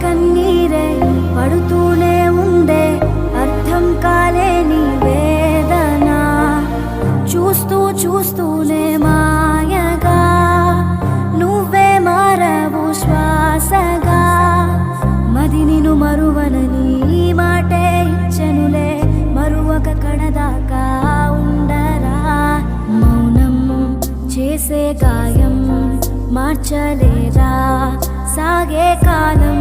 కన్నీరే పడుతూనే ఉందే అర్థం కాలేని వేదన చూస్తూ చూస్తూనే మాయగా నువ్వే మారవు శ్వాసగా మది నిన్ను మరువనని మాటే ఇచ్చనులే మరువక కడదాకా ఉండరా మౌనం చేసే గాయం మార్చలేరా సాగే కాలం